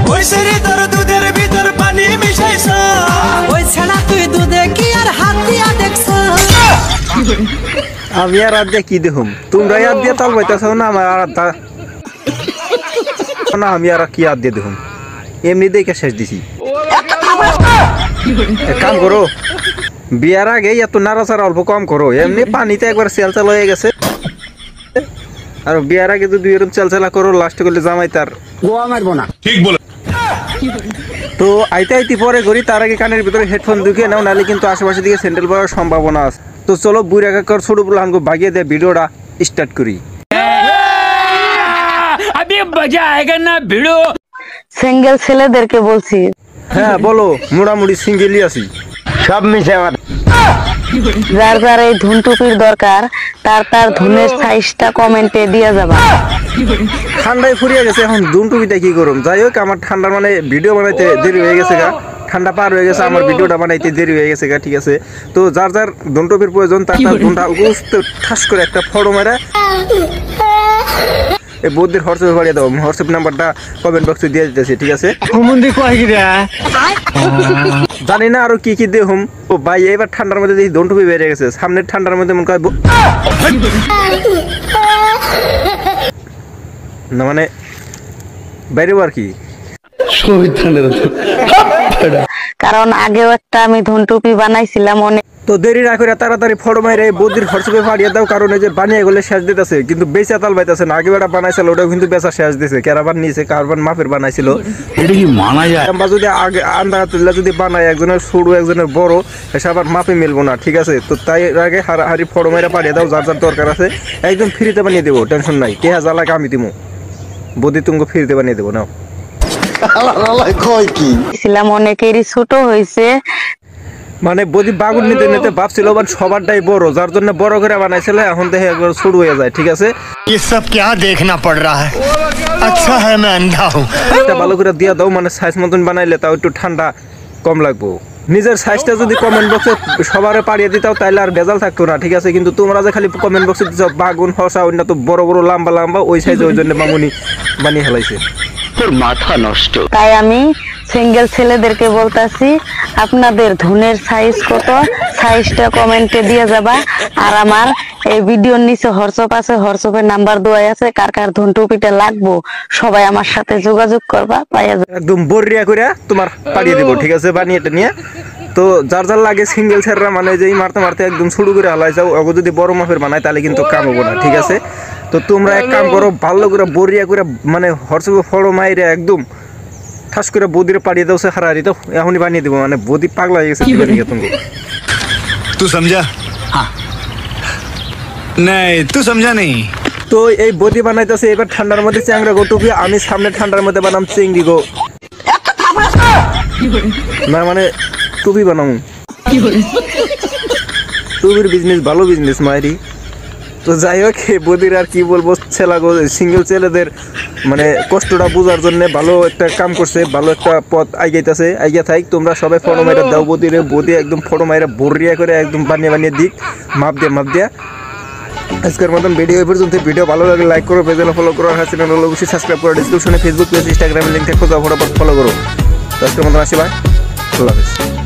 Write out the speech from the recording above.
ওই সেরি তোর দুধের ভিতর পানি মিশাইছ ওই ছাড়া তুই দুধে কি আর হাত দিয়া দেখছ আমি আর হাত দিয়ে কি দেখুম তোমরা হাত দিয়ে তাল পাইতেছ না আমার আর না আমি আর কি হাত দিয়ে দেখুম এমনি দেখে শেষ দিছি কাম করো বিয়ার আগে এত নাড়াচাড়া অল্প কম করো এমনি পানিতে একবার চেলচাল হয়ে গেছে আর বিয়ার আগে যদি এরকম চেলচালা করো লাস্ট করলে জামাই তার গোয়া মারবো না ঠিক বলে তো আইতে আইতে পরে করি তার আগে কানের ভিতরে হেডফোন ঢুকিয়ে নাও নাহলে কিন্তু আশেপাশে দিকে স্যান্ডেল পড়ার সম্ভাবনা আছে তো চলো বুড়া কাকার ছোট বলে আমাকে ভাগিয়ে দেয় ভিডিওটা স্টার্ট করি अभी मजा आएगा ना भिड़ो সিঙ্গেল ছেলেদেরকে বলছি হ্যাঁ বলো মোটামুটি সিঙ্গেলই আছি সব মিশে আমার যার যার এই ধুন টুপির দরকার তার তার ধুনের সাইজটা কমেন্টে দিয়ে যাবা ঠান্ডায় ফুরিয়ে গেছে এখন দুম টুপিটা কি করুম যাই হোক আমার ঠান্ডার মানে ভিডিও বানাইতে দেরি হয়ে গেছে গা ঠান্ডা পার হয়ে গেছে আমার ভিডিওটা বানাইতে দেরি হয়ে গেছে গা ঠিক আছে তো যার যার ধুন টুপির প্রয়োজন তার তার ধুনটা ঠাস করে একটা ফটো মেরে এই বৌদির হোয়াটসঅ্যাপে পাঠিয়ে দাও হোয়াটসঅ্যাপ নাম্বারটা কমেন্ট বক্সে দিয়ে দিতেছি ঠিক আছে জানি না আরো কি কি দেখুম ও ভাই এবার ঠান্ডার মধ্যে দেখি দন্টুপি বেড়ে গেছে সামনের ঠান্ডার মধ্যে মনে হয় না মানে বাইরে আর কি কারণ আগেও একটা আমি ধুন টুপি বানাইছিলাম অনেক তো দেরি না করে তাড়াতাড়ি ফটো মাইরে বৌদির হোয়াটসঅ্যাপে পাঠিয়ে দাও কারণ এই যে বানিয়ে গেলে শেষ দিতেছে কিন্তু বেচা তাল পাইতেছে না আগে বেটা বানাইছিল ওটাও কিন্তু বেচা শেষ দিছে কেরাবার নিয়েছে কারবার মাপের বানাইছিল এটা কি মানা যায় আমরা যদি আগে আন্দা তুললে যদি বানাই একজনের ছোট একজনের বড় এসে আবার মাপে মিলবো না ঠিক আছে তো তাই আগে হারি ফটো মাইরে পাঠিয়ে দাও যার যার দরকার আছে একদম ফ্রিতে বানিয়ে দেবো টেনশন নাই কে হাজার লাগে আমি দিবো বৌদি তুমি ফ্রিতে বানিয়ে দেবো নাও ছিলাম অনেকেরই ছোট হয়েছে মানে বদি বাগুন নিতে নিতে ভাবছিল বাট সবারটাই বড় যার জন্য বড় করে বানাইছিল এখন দেখে একবার ছোট হয়ে যায় ঠিক আছে ये सब क्या देखना पड़ रहा है अच्छा है मैं अंधा हूँ এটা ভালো করে দিয়া দাও মানে সাইজ মতন বানাইলে তাও একটু ঠান্ডা কম লাগবো নিজের সাইজটা যদি কমেন্ট বক্সে সবারে পাঠিয়ে দিতাও তাইলে আর বেজাল থাকতো না ঠিক আছে কিন্তু তোমরা যে খালি কমেন্ট বক্সে দিছো বাগুন হসা অন্য তো বড় বড় লম্বা লম্বা ওই সাইজে ওই জন্য মামুনি বানিয়ে ফেলাইছে তোর মাথা নষ্ট তাই আমি সিঙ্গেল ছেলেদেরকে বলতাছি আপনাদের ধুনের সাইজ কত সাইজটা কমেন্টে দিয়ে যাবা আর আমার এই ভিডিওর নিচে হোয়াটসঅ্যাপ আছে হোয়াটসঅ্যাপের নাম্বার দেওয়া আছে কার কার ধুন টুপিটা লাগবো সবাই আমার সাথে যোগাযোগ করবা পাইয়া যাবে একদম বরিয়া করে তোমার পাঠিয়ে দেবো ঠিক আছে বানিয়ে এটা নিয়ে তো যার যার লাগে সিঙ্গেল ছেলেরা মানে যেই মারতে মারতে একদম শুরু করে হালাই যাও ওগো যদি বড় মাপের বানায় তাহলে কিন্তু কাম হবো না ঠিক আছে তো তোমরা এক কাম করো ভালো করে বরিয়া করে মানে হোয়াটসঅ্যাপে ফটো মাইরে একদম ঠাস করে বৌদিরে পাঠিয়ে দাও সে হারারি তো এখনই বানিয়ে দেবো মানে বৌদি পাগলা হয়ে গেছে তুমি तू समझा हाँ नहीं तू समझा नहीं তো এই বৌদি বানাইতেছে এবার ঠান্ডার মধ্যে চ্যাংরা গো টুপি আমি সামনে ঠান্ডার মধ্যে বানাম চিংড়ি গো না মানে টুপি বানাম টুপির বিজনেস ভালো বিজনেস মায়েরি তো যাই হোক বৌদির আর কি বলবো ছেলা গো সিঙ্গেল ছেলেদের মানে কষ্টটা বোঝার জন্য ভালো একটা কাম করছে ভালো একটা পথ আইগাইতেছে আইগা থাক তোমরা সবাই ফটো মাইরা দাও বৌদিরে বৌদি একদম ফটো মাইরা বরিয়া করে একদম বানিয়ে বানিয়ে দিক মাপ দিয়া আজকের মতন ভিডিও এই পর্যন্ত ভিডিও ভালো লাগে লাইক করো পেজে ফলো করো আর চ্যানেল অবশ্যই সাবস্ক্রাইব করো ডিসক্রিপশনে ফেসবুক পেজ ইনস্টাগ্রাম লিংক থাকবে ফলো করো তো আজকের মতন আসি ভাই আল্লাহ হাফেজ